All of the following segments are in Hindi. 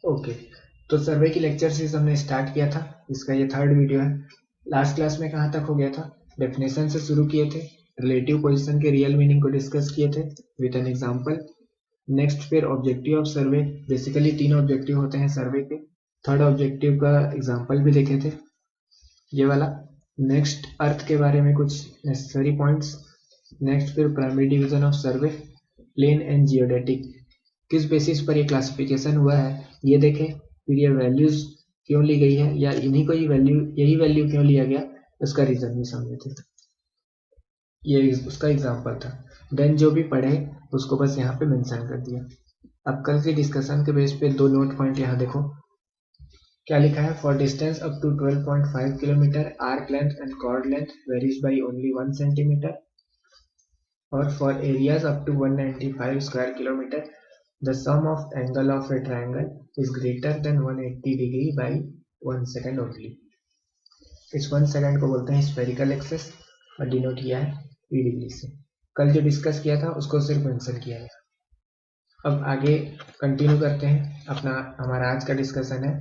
ओके, तो सर्वे की लेक्चर सीरीज हमने स्टार्ट किया था, इसका ये थर्ड वीडियो है। लास्ट क्लास में कहाँ तक हो गया था? डेफिनेशन से शुरू किए थे, रिलेटिव पोजीशन के रियल मीनिंग को डिस्कस किए थे विद एन एग्जांपल। नेक्स्ट फिर objective of survey, basically 3 objective होते हैं सर्वे के। थर्ड ऑब्जेक्टिव का एग्जांपल भी देखे थे, ये वाला। नेक्स्ट अर्थ के बारे में कुछ नेसेसरी पॉइंट्स। नेक्स्ट फिर primary division of survey, plane and geodetic, किस बेसिस पर ये क्लासिफिकेशन हुआ है ये देखें। फिर ये वैल्यूज क्यों ली गई है, या इन्हीं को ही वैल्यू, यही वैल्यू क्यों लिया गया, उसका रीजन भी समझे थे। ये उसका एग्जांपल था। देन जो भी पढ़े उसको बस यहाँ पे मेंशन कर दिया। अब कल के डिस्कशन के बेस पे 2 नोट पॉइंट यहाँ देखो क्या लिखा है। For distance up to 12.5 kilometre, arc length and chord length varies by only 1 centimetre, और for areas up to 195 square kilometre the sum of angle of a triangle is greater than 180 degree by 1 second only. इस 1 सेकंड को बोलते हैं स्फेरिकल एक्सिस और डिनोट किया है p डिग्री से। कल जो डिस्कस किया था उसको सिर्फ मेंशन किया है। अब आगे कंटिन्यू करते हैं अपना। हमारा आज का डिस्कशन है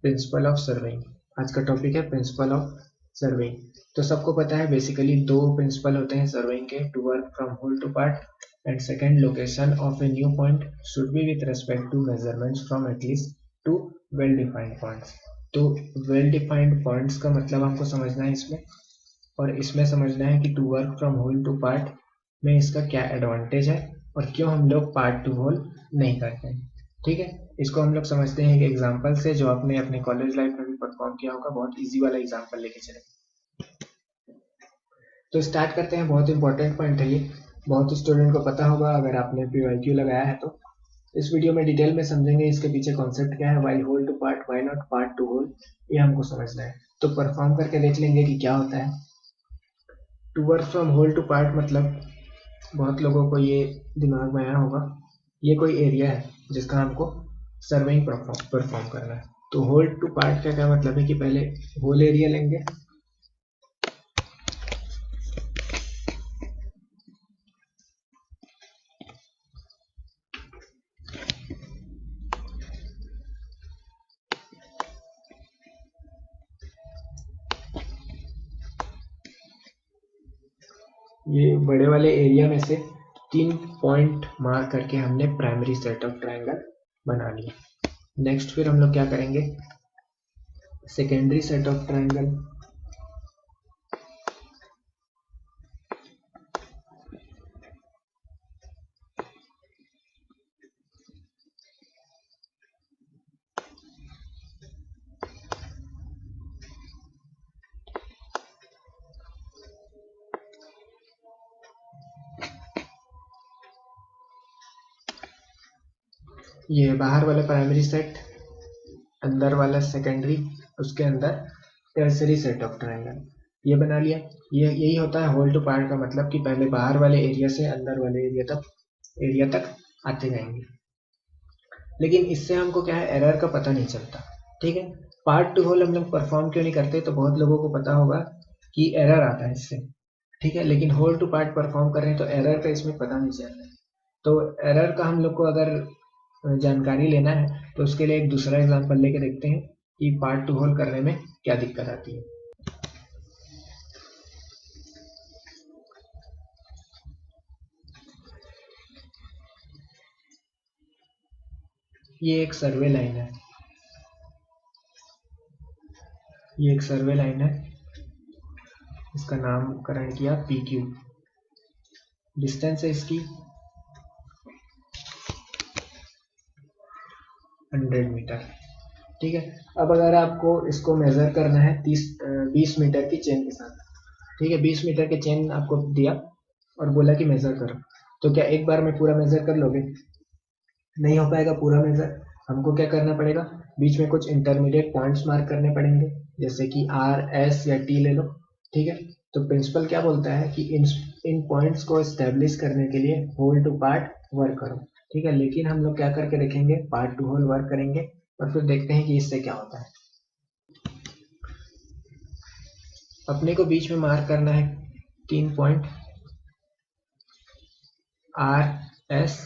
प्रिंसिपल ऑफ सर्वेइंग। आज का टॉपिक है प्रिंसिपल ऑफ सर्वेइंग। तो सबको पता है बेसिकली 2 प्रिंसिपल होते हैं सर्वेइंग के, to work from whole to part, and second location of a new point should be with respect to measurements from at least 2 well defined points। तो well defined points का मतलब हमको समझना है इसमें, और इसमें समझना है कि to work from whole to part में इसका क्या एडवांटेज है और क्यों हम लोग पार्ट टू होल नहीं करते हैं। ठीक है, इसको हम लोग समझते हैं एक एग्जांपल से जो आपने अपने कॉलेज लाइफ में भी परफॉर्म किया होगा। बहुत इजी वाला एग्जांपल लेके चले, तो स्टार्ट करते हैं। बहुत इंपॉर्टेंट पॉइंट है ये, बहुत स्टूडेंट को पता होगा अगर आपने PYQ लगाया है तो। इस वीडियो में डिटेल में समझेंगे इसके पीछे कॉन्सेप्ट क्या है, why whole to part, why not part to whole, ये हमको समझना है। तो परफॉर्म करके देख लेंगे कि क्या होता है। To work from whole to part मतलब बहुत लोगों को ये दिमाग में आया होगा, ये कोई एरिया है जिसका हमको सर्वेइंग परफॉर्म करना है। तो होल टू पार्ट का क्या मतलब है कि पहले होल एरिया लेंगे, ये बड़े वाले एरिया में से 3 पॉइंट मार्क करके हमने प्राइमरी सेट ऑफ ट्रायंगल बना लिया। नेक्स्ट फिर हम लोग क्या करेंगे, सेकेंडरी सेट ऑफ ट्रायंगल। ये बाहर वाला प्राइमरी सेट, अंदर वाला सेकेंडरी, उसके अंदर टर्सरी सेट ऑफ ट्रायंगल, ये बना लिया। ये यही होता है होल टू पार्ट का मतलब कि पहले बाहर वाले एरिया से अंदर वाले एरिया तक आते जाएंगे। लेकिन इससे हमको क्या है, एरर का पता नहीं चलता। ठीक है, पार्ट टू होल हम लोग परफॉर्म क्यों नहीं करते, तो बहुत लोगों को पता होगा कि एरर आता है इससे। ठीक है, लेकिन होल टू पार्ट परफॉर्म कर रहे हैं तो एरर का इसमें पता नहीं चल रहा है। तो एरर का हम लोग को अगर जानकारी लेना है तो उसके लिए एक दूसरा एग्जांपल लेके देखते हैं कि पार्ट टू होल करने में क्या दिक्कत आती है। ये एक सर्वे लाइन है, ये एक सर्वे लाइन है, इसका नामकरण किया PQ। डिस्टेंस है इसकी 100 मीटर। ठीक है, अब अगर आपको इसको मेजर करना है 20 मीटर की चेन के साथ। ठीक है, 20 मीटर के चेन आपको दिया और बोला कि मेजर करो, तो क्या एक बार में पूरा मेजर कर लोगे? नहीं हो पाएगा पूरा मेजर। हमको क्या करना पड़ेगा, बीच में कुछ इंटरमीडिएट पॉइंट्स मार्क करने पड़ेंगे, जैसे कि R, S या T ले लो। ठीक है, तो प्रिंसिपल क्या बोलता है कि इन पॉइंट्स को एस्टेब्लिश करने के लिए होल टू पार्ट वर्क करो। ठीक है, लेकिन हम लोग क्या करके देखेंगे, पार्ट टू होल वर्क करेंगे और फिर देखते हैं कि इससे क्या होता है। अपने को बीच में मार्क करना है 3 पॉइंट R, S,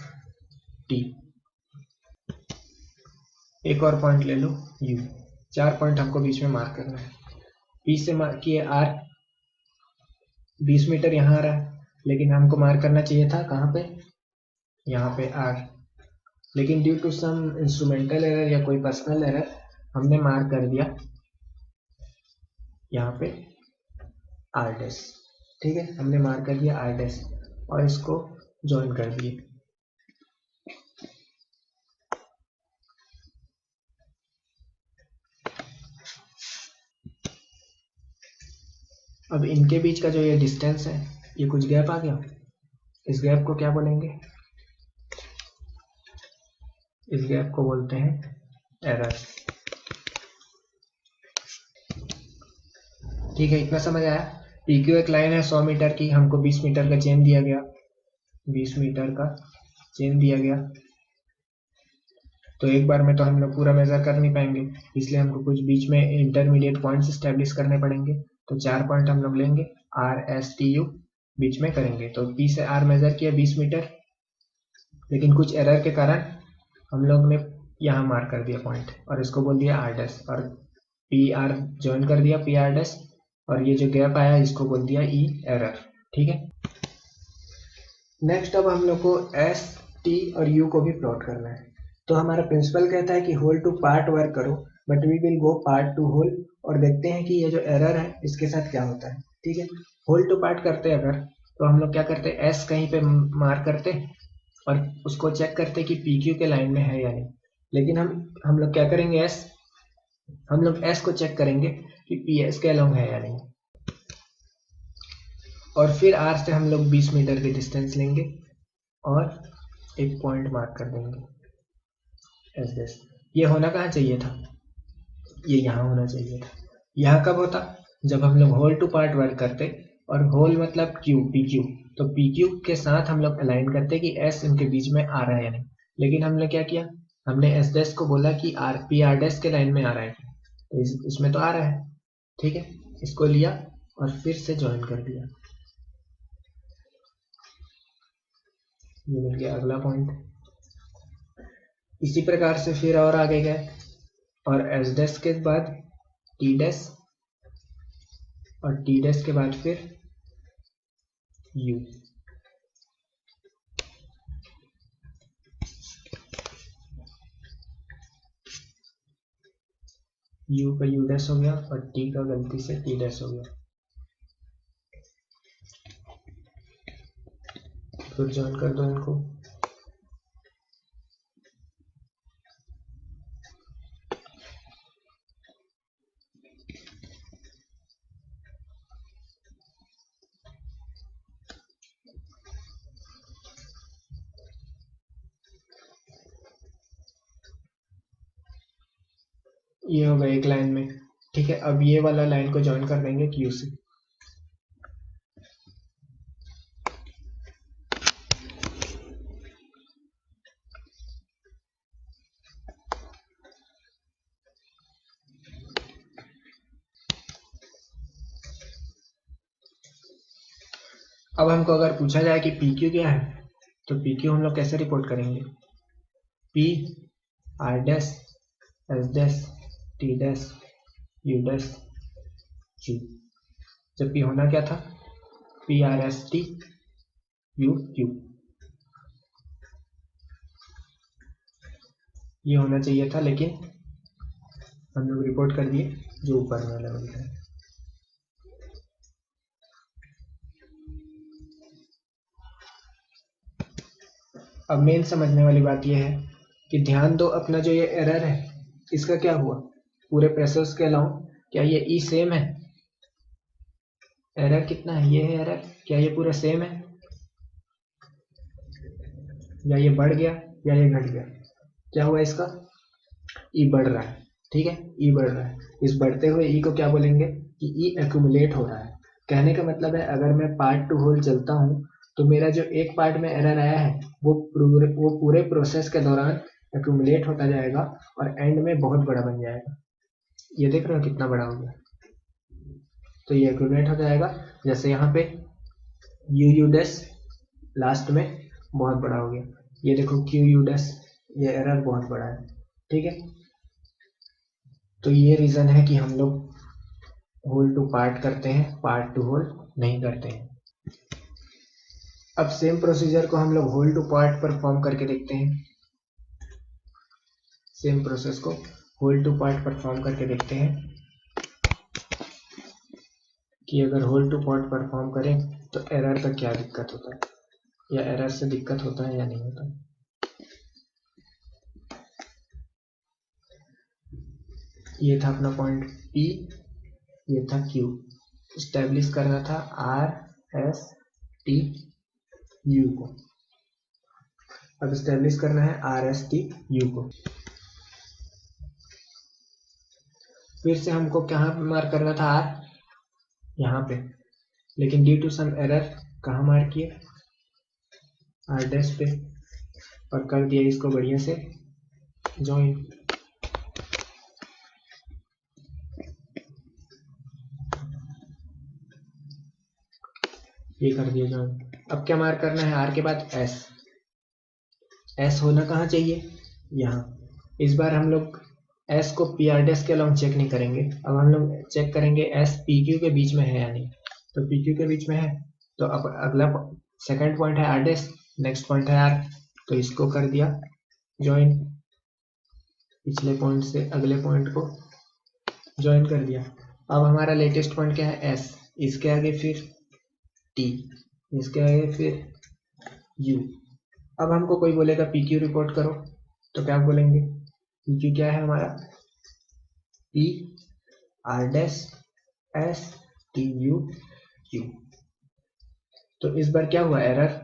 T। एक और पॉइंट ले लो U। 4 पॉइंट हमको बीच में मार्क करना है। P से मार्क किए R 20 मीटर यहाँ आ रहा है, लेकिन हमको मार्क करना चाहिए था कहाँ पे, यहाँ पे R, लेकिन due to some instrumental error या कोई पर्सनल एरर हमने मार्क कर दिया यहाँ पे R डैश। ठीक है, हमने मार्क कर दिया R डैश और इसको ज्वाइन कर दिए। अब इनके बीच का जो ये डिस्टेंस है, ये कुछ गैप आ गया, इस गैप को क्या बोलेंगे, इस गैप को बोलते हैं एरर। ठीक है, इतना समझ आया। PQ एक लाइन है 100 मीटर की, हमको 20 मीटर का चेन दिया गया, 20 मीटर का चेन दिया गया, तो एक बार में तो हम लोग पूरा मेजर कर नहीं पाएंगे, इसलिए हमको कुछ बीच में इंटरमीडिएट पॉइंट्स एस्टेब्लिश करने पड़ेंगे। तो 4 पॉइंट हम लोग लेंगे, R S T U बीच में करेंगे। तो P से R मेजर किया 20 मीटर, लेकिन कुछ एरर के कारण हम लोग ने यहाँ मार्क कर दिया पॉइंट और इसको बोल दिया R डैश, और PR ज्वाइन कर दिया PR डैश, और ये जो गैप आया इसको बोल दिया E एरर। ठीक है, नेक्स्ट अब हम लोग को S T और U को भी प्लॉट करना है। तो हमारा प्रिंसिपल कहता है कि होल टू पार्ट वर्क करो, but we will go part to whole और देखते हैं कि ये जो एरर है इसके साथ क्या होता है। ठीक है, होल टू पार्ट करते अगर, तो हम लोग क्या करते, S कहीं पे मार्क करते और उसको चेक करते कि PQ के लाइन में है या नहीं। लेकिन हम लोग क्या करेंगे, हम लोग S को चेक करेंगे कि PS के अलोंग है या नहीं, और फिर R से हम लोग 20 मीटर की डिस्टेंस लेंगे और एक पॉइंट मार्क कर देंगे S। ये होना कहाँ चाहिए था, ये यहाँ होना चाहिए था। यहाँ कब होता, जब हम लोग होल टू पार्ट वर्क करते, और होल मतलब Q PQ, तो PQ के साथ हम लोग अलाइन करते कि S इनके बीच में आ रहा है या नहीं। लेकिन हमने क्या किया, हमने S डैश को बोला कि PR डैश के लाइन में आ रहा है, तो इसमें तो आ रहा है। ठीक है, इसको लिया और फिर से ज्वाइन कर दिया, ये मिल गया अगला पॉइंट। इसी प्रकार से फिर और आगे गए, और S डैश के बाद T डैश, और T डैश के बाद फिर U। U का U डैश हो गया और T का गलती से T डैश हो गया, फिर ज्वाइन कर दो इनको। ये हो गया एक लाइन में। ठीक है, अब ये वाला लाइन को ज्वाइन कर देंगे Q से। अब हमको अगर पूछा जाए कि PQ क्या है, तो PQ हम लोग कैसे रिपोर्ट करेंगे, P R dash S dash T dash U dash Q, जबकि होना क्या था, P R S T U Q, ये होना चाहिए था, लेकिन हम लोग रिपोर्ट कर दिए जो ऊपर में लेवल है। अब मेन समझने वाली बात यह है कि ध्यान दो, अपना जो ये एरर है इसका क्या हुआ, पूरे प्रेशर्स के अलाउ क्या ये E सेम है, एरर कितना है, ये है एरर, क्या ये पूरा सेम है, या ये बढ़ गया या ये घट गया, क्या हुआ इसका, E बढ़ रहा है। ठीक है, E बढ़ रहा है, इस बढ़ते हुए E को क्या बोलेंगे कि E एक्यूमुलेट हो रहा है। कहने का मतलब है, अगर मैं पार्ट टू होल चलता हूँ तो मेरा जो एक पार्ट में एरर आया है वो पूरे प्रोसेस के दौरान एक्यूमुलेट होता जाएगा और एंड में बहुत बड़ा बन जाएगा। ये देख रहे हो कितना बड़ा हो गया, तो ये एक्यूमुलेट हो जाएगा। जैसे यहाँ पे U डैश लास्ट में बहुत बड़ा हो गया, ये देखो Q U डैश, ये एरर बहुत बड़ा है। ठीक है, तो ये रीज़न है कि हम लोग होल टू पार्ट करते हैं, पार्ट टू होल नहीं करते हैं। अब सेम प्रोसीजर को हम लोग होल टू पार्ट परफॉर्म करके देखते हैं। सेम प्रोसेस को होल टू पार्ट परफॉर्म करके देखते हैं कि अगर होल टू पार्ट परफॉर्म करें तो एरर का क्या दिक्कत होता है, या एरर से दिक्कत होता है या नहीं होता। ये था अपना पॉइंट P, ये था Q। स्टैब्लिश करना था R S T U को। अब स्टैब्लिश करना है R S T U को। फिर से हमको कहाँ मार्क करना था R, यहाँ पे, लेकिन ड्यू टू सम एरर कहाँ मार्क किए, R डैश पे, और कर दिया इसको बढ़िया से ज्वाइन। ये कर दिया ज्वाइन। अब क्या मार्क करना है R के बाद S। S होना कहाँ चाहिए, यहाँ। इस बार हम लोग S को PR डैश के अलावा चेक नहीं करेंगे, अब हम लोग चेक करेंगे S PQ के बीच में है या नहीं। तो PQ के बीच में है, तो अब अगला सेकंड पॉइंट है R डैश, नेक्स्ट पॉइंट है R, तो इसको कर दिया ज्वाइन, पिछले पॉइंट से अगले पॉइंट को ज्वाइन कर दिया। अब हमारा लेटेस्ट पॉइंट क्या है, S, इसके आगे फिर T, इसके आगे फिर U। अब हमको कोई बोलेगा PQ रिपोर्ट करो, तो क्या बोलेंगे, PQ क्या है हमारा, P R dash S T U Q। तो इस बार क्या हुआ, एरर,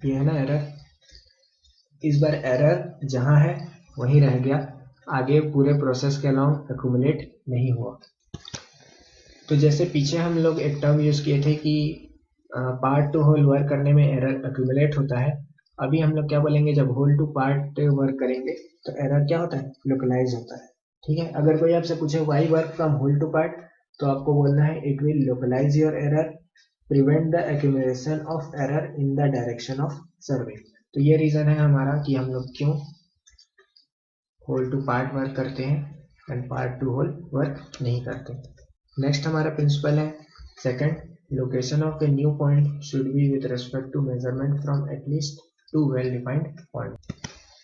ये है ना एरर। इस बार एरर जहां है वहीं रह गया, आगे पूरे प्रोसेस के अलाउंग एक्यूमुलेट नहीं हुआ। तो जैसे पीछे हम लोग एक टर्म यूज किए थे कि पार्ट टू होल वर्क करने में एरर एक्यूमुलेट होता है, अभी हम लोग क्या बोलेंगे, जब होल टू पार्ट वर्क करेंगे तो एरर क्या होता है, लोकलाइज होता है। ठीक है, अगर कोई आपसे पूछे why work from whole to part, तो आपको बोलना है it will localize your error, prevent the accumulation of error in the direction of survey. तो ये रीजन है हमारा कि हम लोग क्यों होल टू पार्ट वर्क करते हैं and part to whole work नहीं करते। नेक्स्ट हमारा प्रिंसिपल है second, location of a new point should be with respect to measurement from at least two well defined point.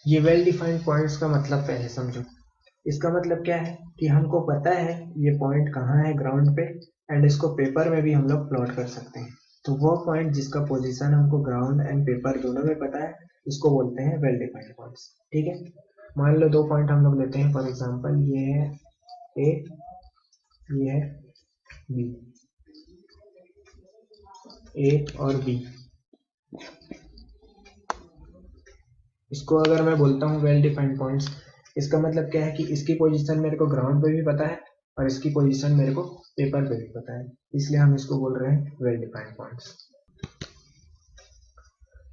ये वेल डिफाइंड पॉइंट्स का मतलब पहले समझो। इसका मतलब क्या है कि हमको पता है ये पॉइंट कहाँ है ग्राउंड पे, एंड इसको पेपर में भी हम लोग प्लॉट कर सकते हैं। तो वो पॉइंट जिसका पोजीशन हमको ग्राउंड एंड पेपर दोनों में पता है, इसको बोलते हैं वेल डिफाइंड पॉइंट्स। ठीक है, मान लो दो पॉइंट हम लोग लेते हैं, फॉर एग्जांपल ये है A, ये है B, A और B। इसको अगर मैं बोलता हूँ वेल डिफाइंड पॉइंट्स, इसका मतलब क्या है कि इसकी पोजीशन मेरे को ग्राउंड पे भी पता है और इसकी पोजीशन मेरे को पेपर पे भी पता है, इसलिए हम इसको बोल रहे हैं वेल डिफाइंड पॉइंट्स।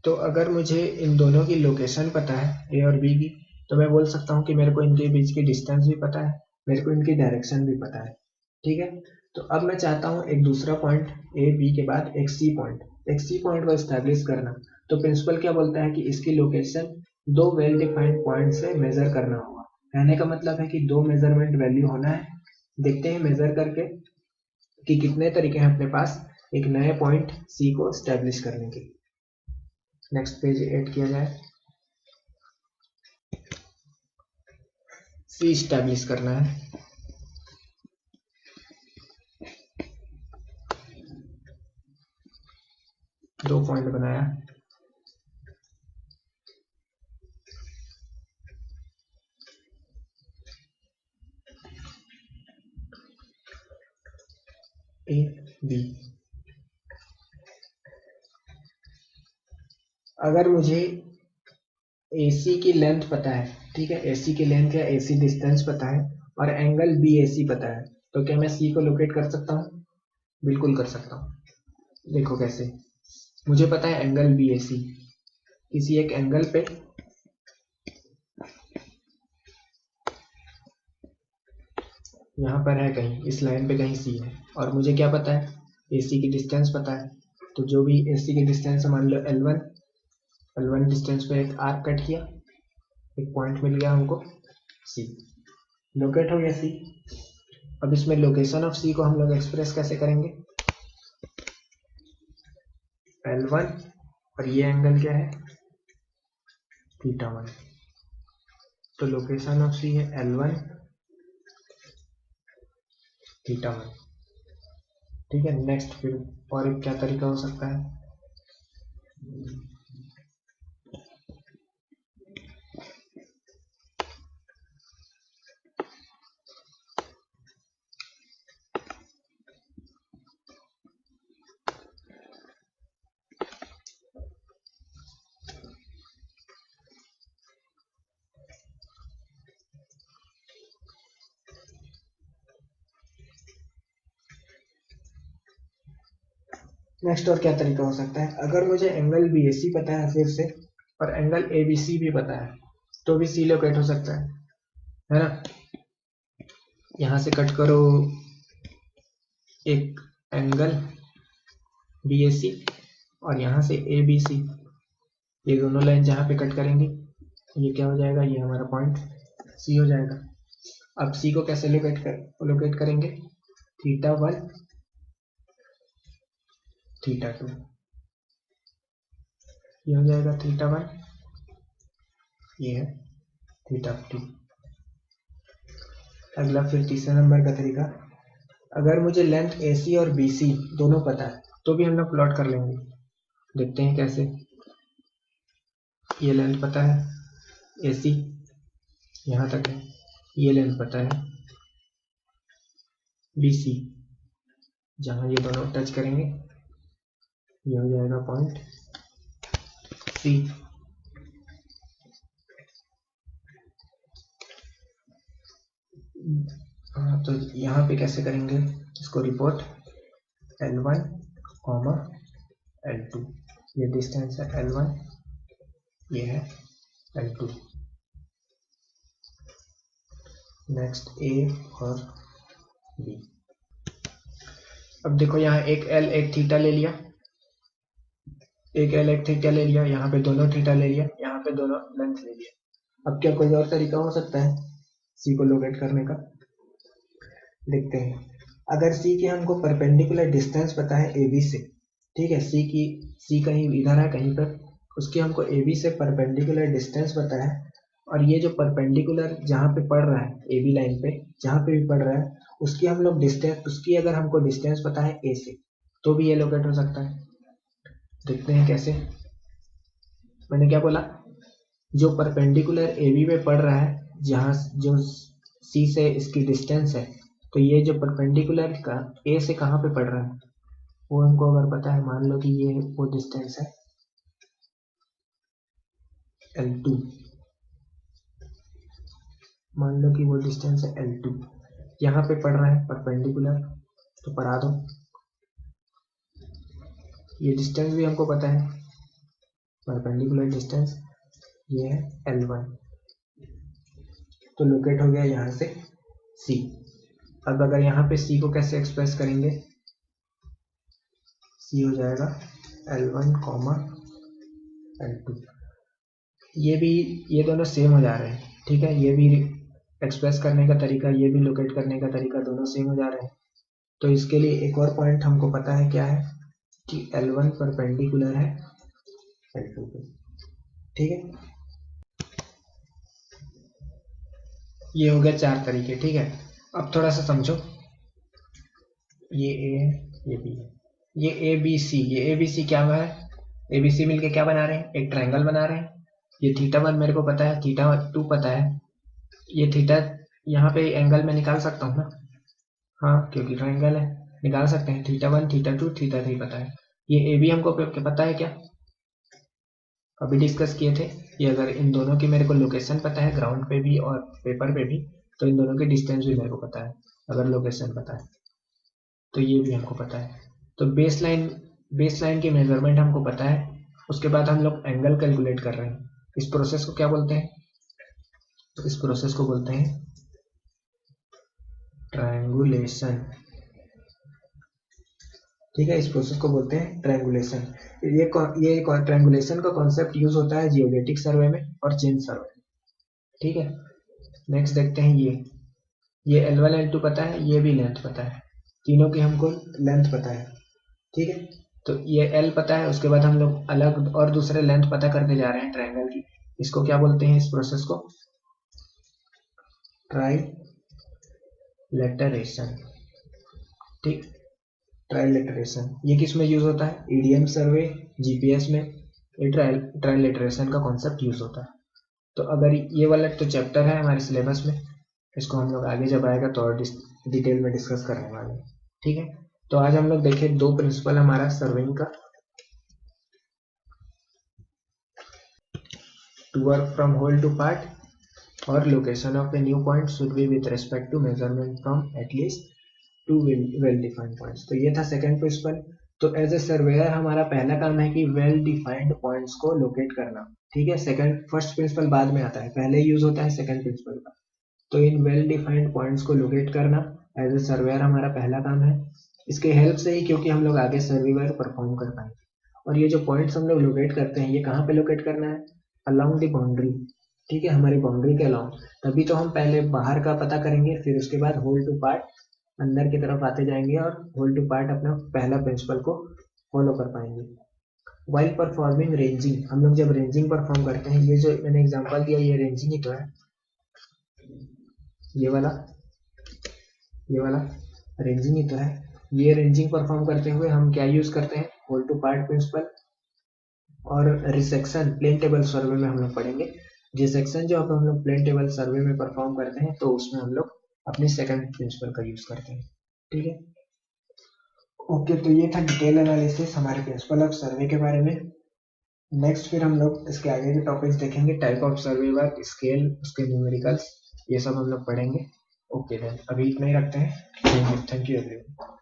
तो अगर मुझे इन दोनों की लोकेशन पता है, ए और बी की, तो मैं बोल सकता हूँ कि मेरे को इनके बीच की डिस्टेंस भी पता है, मेरे को इनकी डायरेक्शन भी पता है। ठीक है, तो अब मैं चाहता हूँ एक दूसरा पॉइंट ए बी के बाद एक सी पॉइंट को स्टैब्लिश करना। तो प्रिंसिपल क्या बोलता है कि इसकी लोकेशन दो वेल डिफाइंड पॉइंट से मेजर करना होगा। कहने का मतलब है कि दो मेजरमेंट वैल्यू होना है। देखते हैं मेजर करके कि कितने तरीके हैं अपने पास एक नए पॉइंट सी को स्टैब्लिश करने के। नेक्स्ट पेज ऐड किया जाए, सी स्टैब्लिश करना है। दो पॉइंट बनाया, ए बी। अगर मुझे AC की लेंथ पता है, ठीक है, AC की लेंथ या AC डिस्टेंस पता है और एंगल BAC पता है, तो क्या मैं C को लोकेट कर सकता हूँ? बिल्कुल कर सकता हूँ। देखो कैसे, मुझे पता है एंगल BAC, किसी एक एंगल पे यहाँ पर है कहीं, इस लाइन पे कहीं C है, और मुझे क्या पता है, AC की डिस्टेंस पता है। तो जो भी AC की डिस्टेंस है, मान लो L1 डिस्टेंस पे एक आर्क कट किया, एक पॉइंट मिल गया हमको C। लोकेट हो गया सी। अब इसमें लोकेशन ऑफ सी को हम लोग एक्सप्रेस कैसे करेंगे, L1 और ये एंगल क्या है θ1। तो लोकेशन ऑफ सी है L1 θ1। ठीक है, नेक्स्ट फिर और एक क्या तरीका हो सकता है, नेक्स्ट और क्या तरीका हो सकता है, अगर मुझे एंगल BAC पता है फिर से और एंगल ABC भी पता है तो भी सी लोकेट हो सकता है ना। यहां से कट करो एक एंगल BAC और यहां से ABC, ये दोनों लाइन जहां पे कट करेंगी ये क्या हो जाएगा, ये हमारा पॉइंट C हो जाएगा। अब C को कैसे लोकेट करेंगे, θ1 θ2, ये हो जाएगा θ1, ये है θ2। अगला फिर तीसरे नंबर का तरीका, अगर मुझे लेंथ AC और BC दोनों पता है तो भी हम लोग प्लॉट कर लेंगे। देखते हैं कैसे, ये लेंथ पता है AC यहाँ तक है, ये लेंथ पता है BC, जहां ये दोनों टच करेंगे ये हो जाएगा पॉइंट C। तो यहाँ पे कैसे करेंगे इसको रिपोर्ट, L1 L2, ये डिस्टेंस है L1, ये है L2। नेक्स्ट A और B। अब देखो यहाँ एक L एक थीटा ले लिया, एक L एक थीटा ले लिया, यहाँ पे दोनों थीटा ले लिया, यहाँ पे दोनों लेंथ ले लिया। अब क्या कोई और तरीका हो सकता है C को लोकेट करने का, देखते हैं। अगर C की हमको परपेंडिकुलर डिस्टेंस पता है AB से, ठीक है, C कहीं इधर है कहीं पर, उसकी हमको AB से परपेंडिकुलर डिस्टेंस पता है, और ये जो परपेंडिकुलर जहाँ पे पड़ रहा है AB लाइन पे जहाँ पे भी पड़ रहा है उसकी हम लोग डिस्टेंस, उसकी अगर हमको डिस्टेंस पता है A से तो भी ये लोकेट हो सकता है। देखते हैं कैसे, मैंने क्या बोला, जो परपेंडिकुलर AB पे पड़ रहा है जहाँ जो C से इसकी डिस्टेंस है, तो ये जो परपेंडिकुलर का A से कहाँ पे पड़ रहा है वो हमको अगर पता है, मान लो कि ये वो डिस्टेंस है L2, मान लो कि वो डिस्टेंस है L2, यहाँ पे पड़ रहा है परपेंडिकुलर तो पढ़ा दो, ये डिस्टेंस भी हमको पता है परपेंडिकुलर डिस्टेंस, ये है L1, तो लोकेट हो गया यहाँ से C। अब अगर यहाँ पे C को कैसे एक्सप्रेस करेंगे, C हो जाएगा L1 L2, ये दोनों सेम हो जा रहे हैं, ठीक है, ये भी एक्सप्रेस करने का तरीका, ये भी लोकेट करने का तरीका दोनों सेम हो जा रहे हैं। तो इसके लिए एक और पॉइंट हमको पता है क्या है कि L1 परपेंडिकुलर है L2 पे, ठीक है। ये हो गया 4 तरीके, ठीक है। अब थोड़ा सा समझो, ये A है ये B है, ये ABC, ये ABC क्या है, ABC मिलके क्या बना रहे हैं, एक ट्रायंगल बना रहे हैं। ये θ1 मेरे को पता है, θ2 पता है, ये थीटा यहाँ पे एंगल में निकाल सकता हूँ ना, हाँ क्योंकि ट्रायंगल है निकाल सकते हैं, θ1 θ2 θ3 पता है। ये AB हमको पता है क्या, अभी डिस्कस किए थे, ये अगर इन दोनों की मेरे को लोकेशन पता है ग्राउंड पे भी और पेपर पे भी, तो इन दोनों की डिस्टेंस भी मेरे को पता है, अगर लोकेशन पता है तो ये भी हमको पता है। तो बेस लाइन की मेजरमेंट हमको पता है, उसके बाद हम लोग एंगल कैलकुलेट कर रहे हैं। इस प्रोसेस को क्या बोलते हैं, तो इस प्रोसेस को बोलते हैं ट्रायंगुलेशन, ठीक है, इस प्रोसेस को बोलते हैं ट्रायंगुलेशन। ये ट्रायंगुलेशन का कॉन्सेप्ट यूज होता है जियोडेटिक सर्वे में और चेन सर्वे में, ठीक है। नेक्स्ट देखते हैं, ये L1 L2 पता है, ये भी लेंथ पता है, तीनों की हमको लेंथ पता है, ठीक है। तो ये L पता है, उसके बाद हम लोग अलग और दूसरे लेंथ पता करने जा रहे हैं ट्रायंगल की। इसको क्या बोलते हैं, इस प्रोसेस को ट्राइलेटरेशन, ठीक। ट्राइलेटरेशन ये किस में यूज होता है, ईडीएम सर्वे, जीपीएस में ये ट्राइलेटरेशन का कॉन्सेप्ट यूज होता है। तो अगर ये वाला तो चैप्टर है हमारे सिलेबस में, इसको हम लोग आगे जब आएगा तो और डिटेल में डिस्कस करने वाले हैं, ठीक है। तो आज हम लोग देखें दो प्रिंसिपल हमारा सर्वेइंग का, two work from whole to part और location of a new point should be with respect to measurement from at least two well defined points. तो ये था सेकंड प्रिंसिपल। तो एज ए सर्वेयर हमारा पहला काम है कि वेल डिफाइंड पॉइंट्स को लोकेट करना, ठीक है। सेकंड फर्स्ट प्रिंसिपल बाद में आता है, पहले यूज होता है सेकंड प्रिंसिपल का। तो इन वेल डिफाइंड पॉइंट्स को लोकेट करना एज ए सर्वेयर हमारा पहला काम है। इसके हेल्प से ही क्योंकि हम लोग आगे सर्वे वर्क परफॉर्म कर पाएंगे। और ये जो पॉइंट्स हम लोग लोकेट करते हैं, ये कहाँ पे लोकेट करना है, अलोंग द बाउंड्री, ठीक है, हमारी बाउंड्री के अलोंग। तभी तो हम पहले बाहर का पता करेंगे, फिर उसके बाद होल टू पार्ट अंदर की तरफ आते जाएंगे और होल टू पार्ट अपना पहला प्रिंसिपल को फॉलो कर पाएंगे। वाइल परफॉर्मिंग रेंजिंग, हम लोग जब रेंजिंग परफॉर्म करते हैं, ये जो मैंने एग्जांपल दिया ये रेंजिंग ही तो है, ये वाला रेंजिंग ही तो है। ये रेंजिंग परफॉर्म करते हुए हम क्या यूज करते हैं, होल टू पार्ट प्रिंसिपल और रिसेक्शन प्लेन टेबल सर्वे में हम लोग पढ़ेंगे। रिसेक्शन जो हम लोग प्लेन टेबल सर्वे में परफॉर्म करते हैं तो उसमें हम लोग अपनी सेकंड प्रिंसिपल का यूज करते हैं, ठीक है। ओके, तो ये था डिटेल एनालिसिस हमारे प्रिंसिपल ऑफ सर्वे के बारे में। नेक्स्ट फिर हम लोग इसके आगे के टॉपिक्स देखेंगे, type of survey work, scale, उसके न्यूमेरिकल्स, ये सब हम लोग पढ़ेंगे। ओके देन अभी इतना ही रखते हैं। Thank you everyone.